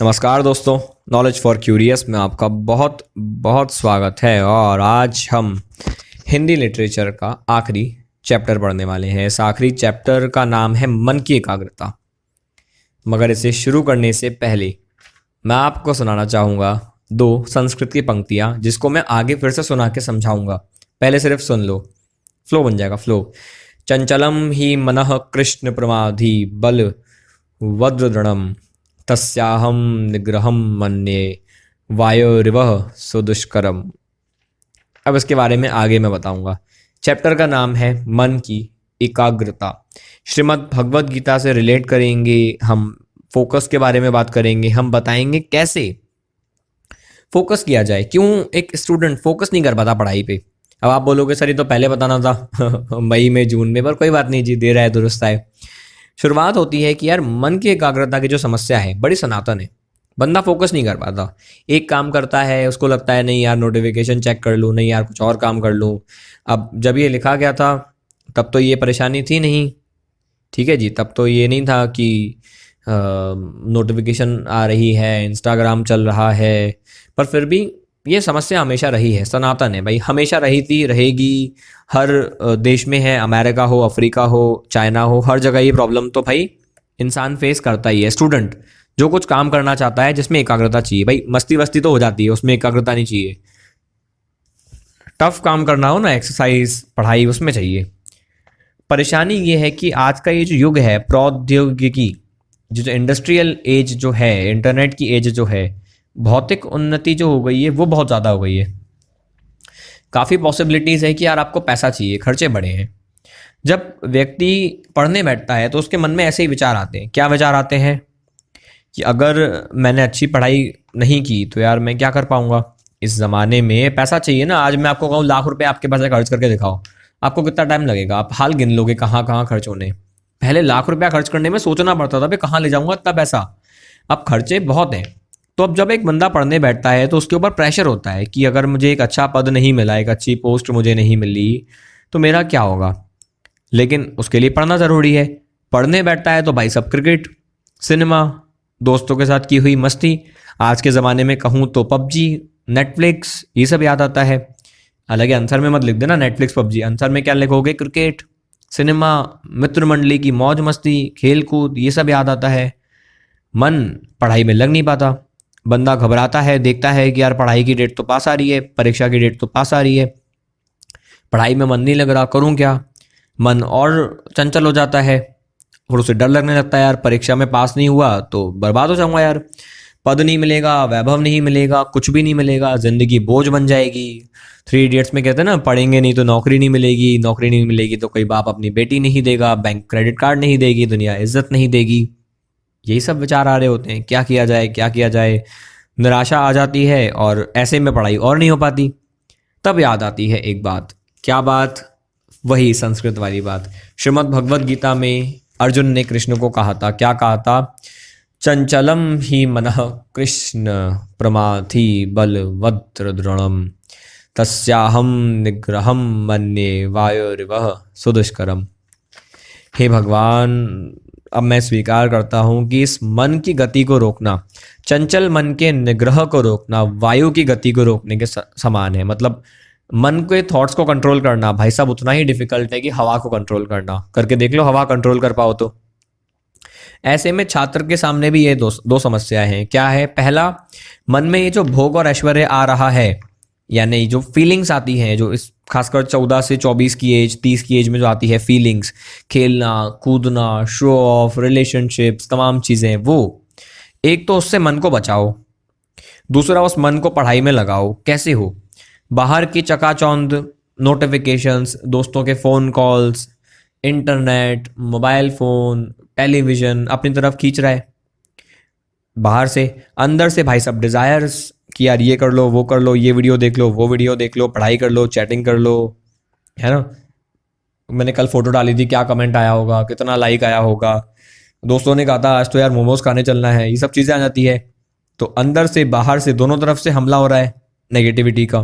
नमस्कार दोस्तों, knowledge for curious में आपका बहुत बहुत स्वागत है। और आज हम हिंदी लिटरेचर का आखिरी चैप्टर पढ़ने वाले हैं। इस आखिरी चैप्टर का नाम है मन की एकाग्रता। मगर इसे शुरू करने से पहले मैं आपको सुनाना चाहूँगा दो संस्कृत की पंक्तियाँ, जिसको मैं आगे फिर से सुना के समझाऊँगा। पहले सिर्फ सुन लो, फ्लो बन जाएगा। फ्लो। चंचलम ही मनः कृष्ण प्रमाधि बल वज्रदृढ़म तस्याहम निग्रहम मन्ये वायोरिवः सुदुष्करम। अब इसके बारे में आगे मैं बताऊंगा। चैप्टर का नाम है मन की एकाग्रता। श्रीमद् भगवद गीता से रिलेट करेंगे हम। फोकस के बारे में बात करेंगे। हम बताएंगे कैसे फोकस किया जाए। क्यों एक स्टूडेंट फोकस नहीं कर पाता पढ़ाई पे। अब आप बोलोगे सर ये तो पहले बताना था मई में जून में, पर कोई बात नहीं जी, दे रहा है दुरुस्त है। शुरुआत होती है कि यार मन की एकाग्रता की जो समस्या है बड़ी सनातन है। बंदा फोकस नहीं कर पाता। एक काम करता है, उसको लगता है नहीं यार नोटिफिकेशन चेक कर लूँ, नहीं यार कुछ और काम कर लूँ। अब जब ये लिखा गया था तब तो ये परेशानी थी नहीं, ठीक है जी। तब तो ये नहीं था कि नोटिफिकेशन आ रही है, इंस्टाग्राम चल रहा है, पर फिर भी ये समस्या हमेशा रही है। सनातन है भाई, हमेशा रही थी, रहेगी। हर देश में है, अमेरिका हो, अफ्रीका हो, चाइना हो, हर जगह ये प्रॉब्लम तो भाई इंसान फेस करता ही है। स्टूडेंट जो कुछ काम करना चाहता है जिसमें एकाग्रता चाहिए, भाई मस्ती वस्ती तो हो जाती है, उसमें एकाग्रता नहीं चाहिए। टफ काम करना हो ना, एक्सरसाइज पढ़ाई, उसमें चाहिए। परेशानी ये है कि आज का ये जो युग है प्रौद्योगिकी, जो इंडस्ट्रियल एज जो है, इंटरनेट की एज जो है, भौतिक उन्नति जो हो गई है वो बहुत ज़्यादा हो गई है। काफ़ी पॉसिबिलिटीज़ है कि यार आपको पैसा चाहिए, खर्चे बढ़े हैं। जब व्यक्ति पढ़ने बैठता है तो उसके मन में ऐसे ही विचार आते हैं। क्या विचार आते हैं कि अगर मैंने अच्छी पढ़ाई नहीं की तो यार मैं क्या कर पाऊंगा। इस ज़माने में पैसा चाहिए ना। आज मैं आपको कहूँ लाख रुपए आपके पास खर्च करके दिखाओ, आपको कितना टाइम लगेगा? आप हाल गिन लोगे कहाँ कहाँ खर्च होने। पहले लाख रुपया खर्च करने में सोचना पड़ता था भाई कहाँ ले जाऊंगा इतना पैसा। अब खर्चे बहुत हैं। तो अब जब एक बंदा पढ़ने बैठता है तो उसके ऊपर प्रेशर होता है कि अगर मुझे एक अच्छा पद नहीं मिला, एक अच्छी पोस्ट मुझे नहीं मिली, तो मेरा क्या होगा। लेकिन उसके लिए पढ़ना ज़रूरी है। पढ़ने बैठता है तो भाई सब क्रिकेट, सिनेमा, दोस्तों के साथ की हुई मस्ती, आज के ज़माने में कहूँ तो पबजी, नेटफ्लिक्स, ये सब याद आता है। हालांकि आंसर में मत लिख देना नेटफ्लिक्स पबजी, आंसर में क्या लिखोगे? क्रिकेट, सिनेमा, मित्र मंडली की मौज मस्ती, खेल कूद, ये सब याद आता है। मन पढ़ाई में लग नहीं पाता। बंदा घबराता है, देखता है कि यार पढ़ाई की डेट तो पास आ रही है, परीक्षा की डेट तो पास आ रही है, पढ़ाई में मन नहीं लग रहा, करूं क्या। मन और चंचल हो जाता है और उसे डर लगने लगता है यार परीक्षा में पास नहीं हुआ तो बर्बाद हो जाऊंगा यार। पद नहीं मिलेगा, वैभव नहीं मिलेगा, कुछ भी नहीं मिलेगा, जिंदगी बोझ बन जाएगी। 3 इडियट्स में कहते हैं ना, पढ़ेंगे नहीं तो नौकरी नहीं मिलेगी, नौकरी नहीं मिलेगी तो कोई बाप अपनी बेटी नहीं देगा, बैंक क्रेडिट कार्ड नहीं देगी, दुनिया इज्जत नहीं देगी। यही सब विचार आ रहे होते हैं। क्या किया जाए, क्या किया जाए। निराशा आ जाती है और ऐसे में पढ़ाई और नहीं हो पाती। तब याद आती है एक बात। क्या बात? वही संस्कृत वाली बात। श्रीमद् भगवद गीता में अर्जुन ने कृष्ण को कहा था, क्या कहा था? चंचलम ही मनः कृष्ण प्रमाथि बलवत्र दृढ़म तस्याहम निग्रहम मन्ये वायोरिवः सुदुष्करम। हे भगवान, अब मैं स्वीकार करता हूँ कि इस मन की गति को रोकना, चंचल मन के निग्रह को रोकना, वायु की गति को रोकने के समान है। मतलब मन के थॉट्स को कंट्रोल करना भाई साहब उतना ही डिफिकल्ट है कि हवा को कंट्रोल करना। करके देख लो, हवा कंट्रोल कर पाओ तो। ऐसे में छात्र के सामने भी ये दो समस्याएं हैं। क्या है? पहला, मन में ये जो भोग और ऐश्वर्य आ रहा है, यानी जो फीलिंग्स आती हैं, जो इस खासकर 14 से 24 की एज, 30 की एज में जो आती है फीलिंग्स, खेलना कूदना, शो ऑफ, रिलेशनशिप्स, तमाम चीज़ें, वो एक तो उससे मन को बचाओ। दूसरा, उस मन को पढ़ाई में लगाओ। कैसे हो? बाहर की चकाचौंध, नोटिफिकेशंस, दोस्तों के phone calls, internet, mobile phone, television अपनी तरफ खींच रहा है बाहर से। अंदर से भाई सब डिज़ायर्स कि यार ये कर लो, वो कर लो, ये वीडियो देख लो, वो वीडियो देख लो, पढ़ाई कर लो, चैटिंग कर लो, है ना। मैंने कल फोटो डाली थी, क्या कमेंट आया होगा, कितना लाइक आया होगा। दोस्तों ने कहा था आज तो यार मोमोज खाने चलना है, ये सब चीज़ें आ जाती है। तो अंदर से बाहर से दोनों तरफ से हमला हो रहा है नेगेटिविटी का।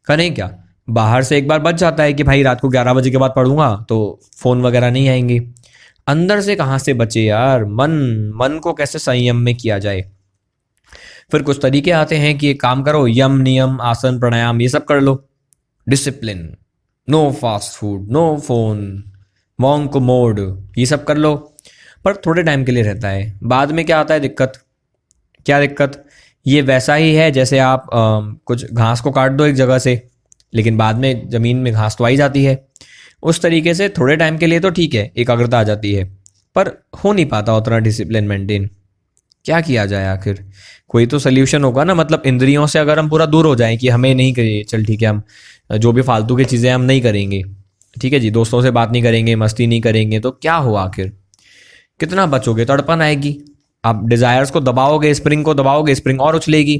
करें क्या? बाहर से एक बार बच जाता है कि भाई रात को 11 बजे के बाद पढ़ूंगा तो फ़ोन वगैरह नहीं आएंगे। अंदर से कहाँ से बचे यार? मन को कैसे संयम में किया जाए? फिर कुछ तरीके आते हैं कि एक काम करो, यम नियम आसन प्राणायाम ये सब कर लो, discipline, no fast food, no phone, monk mode, ये सब कर लो। पर थोड़े टाइम के लिए रहता है, बाद में क्या आता है दिक्कत, क्या दिक्कत, ये वैसा ही है जैसे आप कुछ घास को काट दो एक जगह से, लेकिन बाद में ज़मीन में घास तो आई जाती है। उस तरीके से थोड़े टाइम के लिए तो ठीक है, एकाग्रता आ जाती है, पर हो नहीं पाता उतना डिसिप्लिन मेंटेन। क्या किया जाए आखिर, कोई तो सोल्यूशन होगा ना। मतलब इंद्रियों से अगर हम पूरा दूर हो जाएं कि हमें नहीं करिए, चल ठीक है, हम जो भी फालतू की चीज़ें हम नहीं करेंगे, ठीक है जी, दोस्तों से बात नहीं करेंगे, मस्ती नहीं करेंगे, तो क्या हो आखिर, कितना बचोगे, तड़पन आएगी। आप डिजायर्स को दबाओगे, स्प्रिंग को दबाओगे, स्प्रिंग और उछलेगी।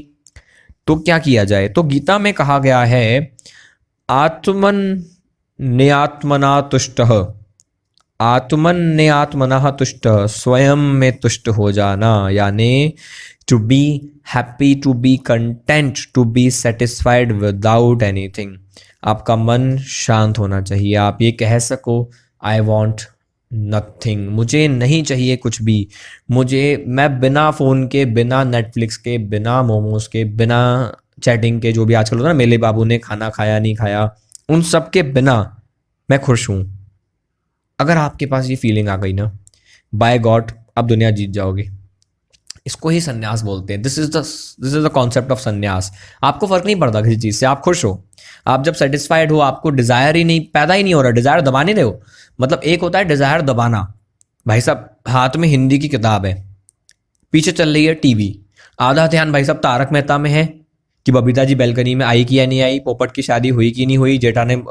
तो क्या किया जाए, तो गीता में कहा गया है आत्मन नियात्मना तुष्टः, आत्मन नियात्मना तुष्टः, स्वयं में तुष्ट हो जाना, यानी to be happy, to be content, to be satisfied without anything. आपका मन शांत होना चाहिए, आप ये कह सको आई वॉन्ट नथिंग, मुझे नहीं चाहिए कुछ भी, मैं बिना फ़ोन के, बिना नेटफ्लिक्स के, बिना मोमोज के, बिना चैटिंग के, जो भी आजकल होता है ना, मेले बाबू ने खाना खाया नहीं खाया, उन सब के बिना मैं खुश हूँ। अगर आपके पास ये फीलिंग आ गई ना, बाय गॉड आप दुनिया जीत जाओगे। इसको ही संन्यास बोलते हैं। This is the concept of संन्यास। आपको फर्क नहीं पड़ता किसी चीज़ से, आप खुश हो, आप जब सेटिस्फाइड हो, आपको डिजायर ही नहीं, पैदा ही नहीं हो रहा, डिजायर दबा नहीं रहे हो। मतलब एक होता है डिजायर दबाना, भाई साहब हाथ में हिंदी की किताब है, पीछे चल रही है टीवी, आधा ध्यान भाई साहब तारक मेहता में है कि बबीता जी बैल्कनी में आई कि या नहीं आई, पोपट की शादी हुई कि नहीं हुई, जेठा ने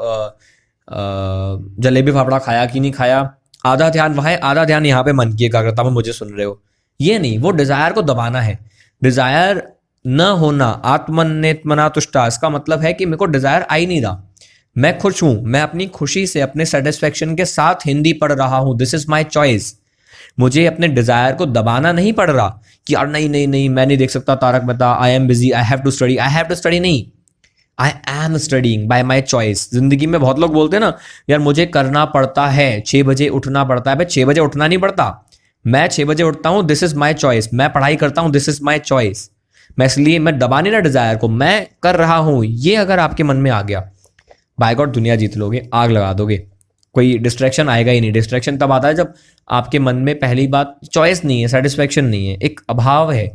जलेबी फाफड़ा खाया कि नहीं खाया। आधा ध्यान वहाँ है, आधा ध्यान यहाँ पे मन की एकाग्रता में मुझे सुन रहे हो। ये नहीं, वो डिजायर को दबाना है। डिजायर न होना, आत्मन्नेत्मना तुष्टा, इसका मतलब है कि मेरे को डिजायर आ ही नहीं रहा, मैं खुश हूं, मैं अपनी खुशी से, अपने सेटिस्फेक्शन के साथ हिंदी पढ़ रहा हूं, दिस इज माई चॉइस। मुझे अपने डिजायर को दबाना नहीं पड़ रहा कि यार नहीं नहीं नहीं मैं नहीं देख सकता Taarak Mehta, I am busy, I have to study, I have to study नहीं, I am studying by my choice. जिंदगी में बहुत लोग बोलते हैं ना, यार मुझे करना पड़ता है, 6 बजे उठना पड़ता है। भाई 6 बजे उठना नहीं पड़ता, मैं 6 बजे उठता हूं, दिस इज माई चॉइस। मैं पढ़ाई करता हूं, दिस इज माई चॉइस। मैं इसलिए मैं दबा नहीं रहा डिजायर को, मैं कर रहा हूं। ये अगर आपके मन में आ गया, बाय गॉड दुनिया जीत लोगे, आग लगा दोगे, कोई डिस्ट्रैक्शन आएगा ही नहीं। डिस्ट्रैक्शन तब आता है जब आपके मन में पहली बात चॉइस नहीं है, सेटिस्फेक्शन नहीं है, एक अभाव है।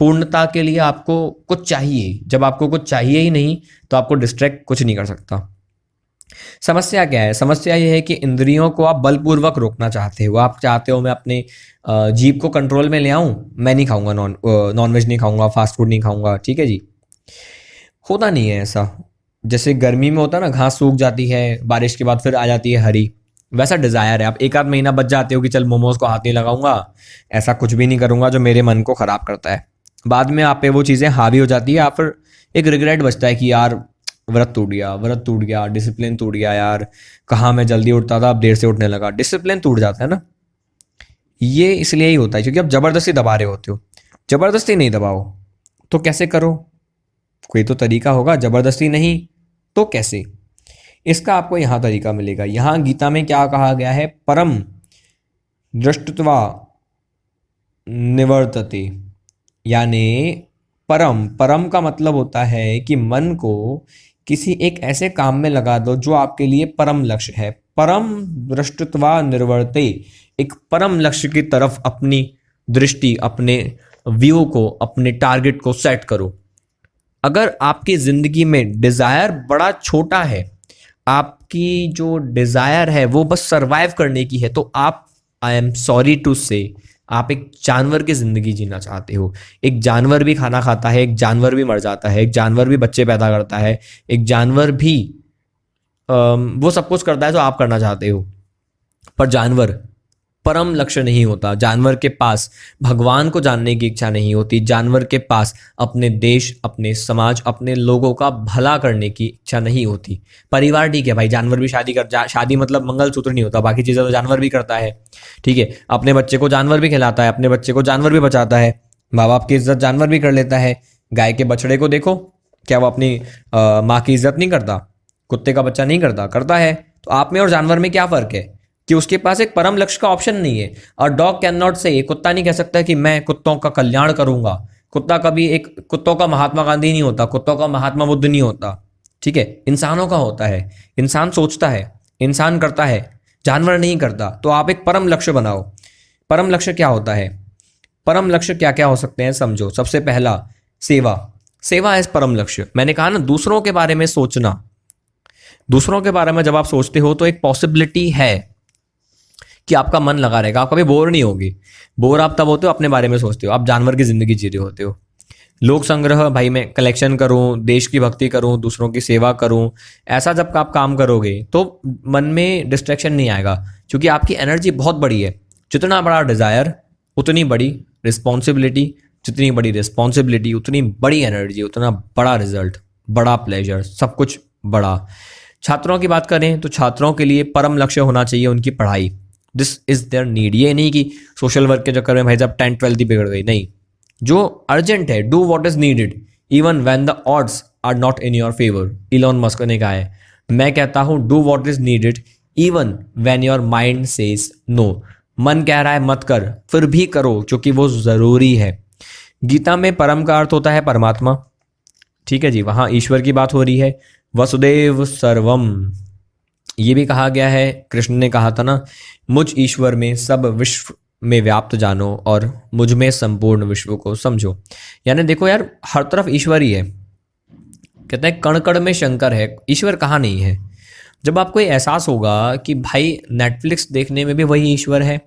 पूर्णता के लिए आपको कुछ चाहिए, जब आपको कुछ चाहिए ही नहीं तो आपको डिस्ट्रैक्ट कुछ नहीं कर सकता। समस्या क्या है, समस्या ये है कि इंद्रियों को आप बलपूर्वक रोकना चाहते हो। आप चाहते हो मैं अपने जीभ को कंट्रोल में ले आऊं, मैं नहीं खाऊंगा, नॉन वेज नहीं खाऊंगा, फास्ट फूड नहीं खाऊंगा, ठीक है जी। होता नहीं है ऐसा। जैसे गर्मी में होता है ना, घास सूख जाती है, बारिश के बाद फिर आ जाती है हरी, वैसा डिजायर है। आप एक आध महीना बच जाते हो कि चल मोमोज को हाथ नहीं लगाऊंगा, ऐसा कुछ भी नहीं करूंगा जो मेरे मन को खराब करता है। बाद में आप पे वो चीज़ें हावी हो जाती है, आप फिर एक रिग्रेट बचता है कि यार व्रत टूट गया, डिसिप्लिन टूट गया, यार कहाँ मैं जल्दी उठता था अब देर से उठने लगा, डिसिप्लिन टूट जाता है ना। ये इसलिए ही होता है क्योंकि आप जबरदस्ती दबा रहे होते हो। जबरदस्ती नहीं दबाओ तो कैसे करो, कोई तो तरीका होगा, जबरदस्ती नहीं तो कैसे। इसका आपको यहाँ तरीका मिलेगा। यहाँ गीता में क्या कहा गया है, परम दृष्टत्वा निवर्तते, यानी परम, परम का मतलब होता है कि मन को किसी एक ऐसे काम में लगा दो जो आपके लिए परम लक्ष्य है। परम दृष्टत्वा निर्वर्ते, एक परम लक्ष्य की तरफ अपनी दृष्टि, अपने व्यू को, अपने टारगेट को सेट करो। अगर आपकी जिंदगी में डिजायर बड़ा छोटा है, आपकी जो डिजायर है वो बस सरवाइव करने की है, तो आप, आई एम सॉरी टू से, आप एक जानवर की जिंदगी जीना चाहते हो। एक जानवर भी खाना खाता है, एक जानवर भी मर जाता है, एक जानवर भी बच्चे पैदा करता है, एक जानवर भी वो सब कुछ करता है जो आप करना चाहते हो। पर जानवर परम लक्ष्य नहीं होता, जानवर के पास भगवान को जानने की इच्छा नहीं होती, जानवर के पास अपने देश, अपने समाज, अपने लोगों का भला करने की इच्छा नहीं होती। परिवार ठीक है भाई, जानवर भी शादी मतलब मंगलसूत्र नहीं होता, बाकी चीज़ें तो जानवर भी करता है, ठीक है। अपने बच्चे को जानवर भी खिलाता है, अपने बच्चे को जानवर भी बचाता है, माँ बाप की इज्जत जानवर भी कर लेता है। गाय के बछड़े को देखो, क्या वो अपनी माँ की इज्जत नहीं करता? कुत्ते का बच्चा नहीं करता है। तो आप में और जानवर में क्या फ़र्क है कि उसके पास एक परम लक्ष्य का ऑप्शन नहीं है। और डॉग कैन नॉट से, कुत्ता नहीं कह सकता कि मैं कुत्तों का कल्याण करूंगा, कुत्ता कभी एक कुत्तों का महात्मा गांधी नहीं होता, कुत्तों का महात्मा बुद्ध नहीं होता, ठीक है, इंसानों का होता है। इंसान सोचता है, इंसान करता है, जानवर नहीं करता। तो आप एक परम लक्ष्य बनाओ। परम लक्ष्य क्या होता है? परम लक्ष्य क्या क्या हो सकते हैं समझो। सबसे पहला, सेवा। सेवा एज परम लक्ष्य। मैंने कहा ना, दूसरों के बारे में सोचना। दूसरों के बारे में जब आप सोचते हो तो एक पॉसिबिलिटी है कि आपका मन लगा रहेगा, आप कभी बोर नहीं होगी। बोर आप तब होते हो अपने बारे में सोचते हो, आप जानवर की जिंदगी जी रहे होते हो। लोक संग्रह, भाई मैं कलेक्शन करूं, देश की भक्ति करूं, दूसरों की सेवा करूं, ऐसा जब आप काम करोगे तो मन में डिस्ट्रैक्शन नहीं आएगा, क्योंकि आपकी एनर्जी बहुत बड़ी है। जितना बड़ा डिजायर उतनी बड़ी रिस्पॉन्सिबिलिटी, जितनी बड़ी रिस्पॉन्सिबिलिटी उतनी बड़ी एनर्जी, उतना बड़ा रिजल्ट, बड़ा प्लेजर, सब कुछ बड़ा। छात्रों की बात करें तो छात्रों के लिए परम लक्ष्य होना चाहिए उनकी पढ़ाई। This is their need. ये नहीं कि सोशल वर्क के चक्कर में भाई जब 10th-12th ही बिगड़ गई, नहीं। जो अर्जेंट है, do what is needed even when the odds are not in your favour. Elon Musk ने कहा है। मैं कहता हूं do what is needed even when your mind says no. मन कह रहा है मत कर, फिर भी करो क्योंकि वो जरूरी है। गीता में परम का अर्थ होता है परमात्मा, ठीक है जी, वहां ईश्वर की बात हो रही है। वसुदेव सर्वम, ये भी कहा गया है, कृष्ण ने कहा था ना, मुझ ईश्वर में सब विश्व में व्याप्त जानो और मुझ में संपूर्ण विश्व को समझो। यानी देखो यार, हर तरफ ईश्वर ही है। कहते हैं कण कण में शंकर है, ईश्वर कहाँ नहीं है। जब आपको ये एहसास होगा कि भाई नेटफ्लिक्स देखने में भी वही ईश्वर है,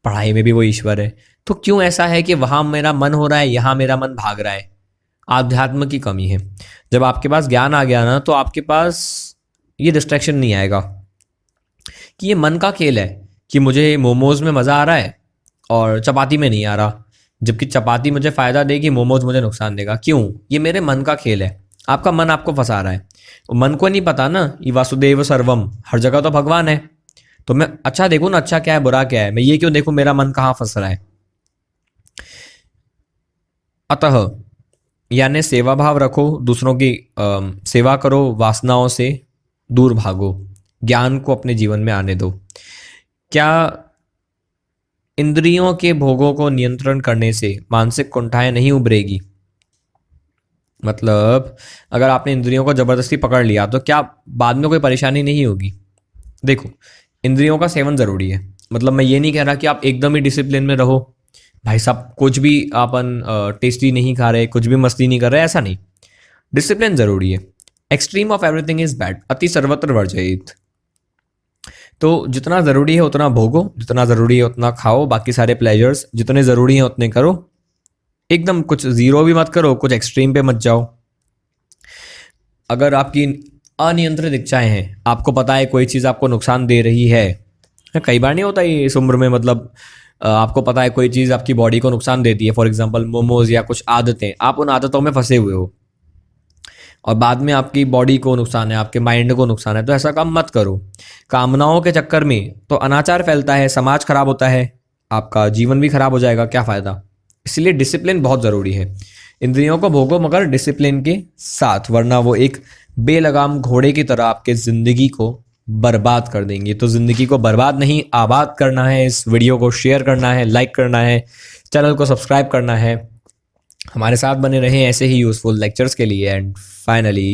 पढ़ाई में भी वही ईश्वर है, तो क्यों ऐसा है कि वहां मेरा मन हो रहा है, यहाँ मेरा मन भाग रहा है? आध्यात्म की कमी है। जब आपके पास ज्ञान आ गया ना, तो आपके पास ये डिस्ट्रैक्शन नहीं आएगा कि ये मन का खेल है कि मुझे मोमोज में मज़ा आ रहा है और चपाती में नहीं आ रहा, जबकि चपाती मुझे फ़ायदा देगी, मोमोज मुझे नुकसान देगा। क्यों? ये मेरे मन का खेल है। आपका मन आपको फंसा रहा है। मन को नहीं पता ना, ये वासुदेव सर्वम, हर जगह तो भगवान है। तो मैं अच्छा देखूँ ना, अच्छा क्या है बुरा क्या है, मैं ये क्यों देखूँ मेरा मन कहाँ फंस रहा है। अतः यानी सेवा भाव रखो, दूसरों की सेवा करो, वासनाओं से दूर भागो, ज्ञान को अपने जीवन में आने दो। क्या इंद्रियों के भोगों को नियंत्रण करने से मानसिक कुंठाएं नहीं उभरेगी? मतलब अगर आपने इंद्रियों को जबरदस्ती पकड़ लिया तो क्या बाद में कोई परेशानी नहीं होगी? देखो, इंद्रियों का सेवन जरूरी है। मतलब मैं ये नहीं कह रहा कि आप एकदम ही डिसिप्लिन में रहो, भाई साहब कुछ भी अपन टेस्टी नहीं खा रहे, कुछ भी मस्ती नहीं कर रहे, ऐसा नहीं। डिसिप्लिन जरूरी है। Extreme of everything is bad, अति सर्वत्र वर्जयेत। तो जितना ज़रूरी है उतना भोगो, जितना ज़रूरी है उतना खाओ, बाकी सारे प्लेजर्स जितने ज़रूरी हैं उतने करो। एकदम कुछ ज़ीरो भी मत करो, कुछ एक्सट्रीम पे मत जाओ। अगर आपकी अनियंत्रित इच्छाएं हैं, आपको पता है कोई चीज़ आपको नुकसान दे रही है, कई बार नहीं होता ये इस उम्र में, मतलब आपको पता है कोई चीज़ आपकी बॉडी को नुकसान देती है, फॉर एग्जांपल मोमोज या कुछ आदतें, आप उन आदतों में फंसे हुए हो और बाद में आपकी बॉडी को नुकसान है, आपके माइंड को नुकसान है, तो ऐसा काम मत करो। कामनाओं के चक्कर में तो अनाचार फैलता है, समाज खराब होता है, आपका जीवन भी खराब हो जाएगा, क्या फ़ायदा। इसलिए डिसिप्लिन बहुत ज़रूरी है। इंद्रियों को भोगो मगर डिसिप्लिन के साथ, वरना वो एक बेलगाम घोड़े की तरह आपके ज़िंदगी को बर्बाद कर देंगे। तो ज़िंदगी को बर्बाद नहीं, आबाद करना है। इस वीडियो को शेयर करना है, लाइक करना है, चैनल को सब्सक्राइब करना है। हमारे साथ बने रहें ऐसे ही यूज़फुल लेक्चर्स के लिए। And finally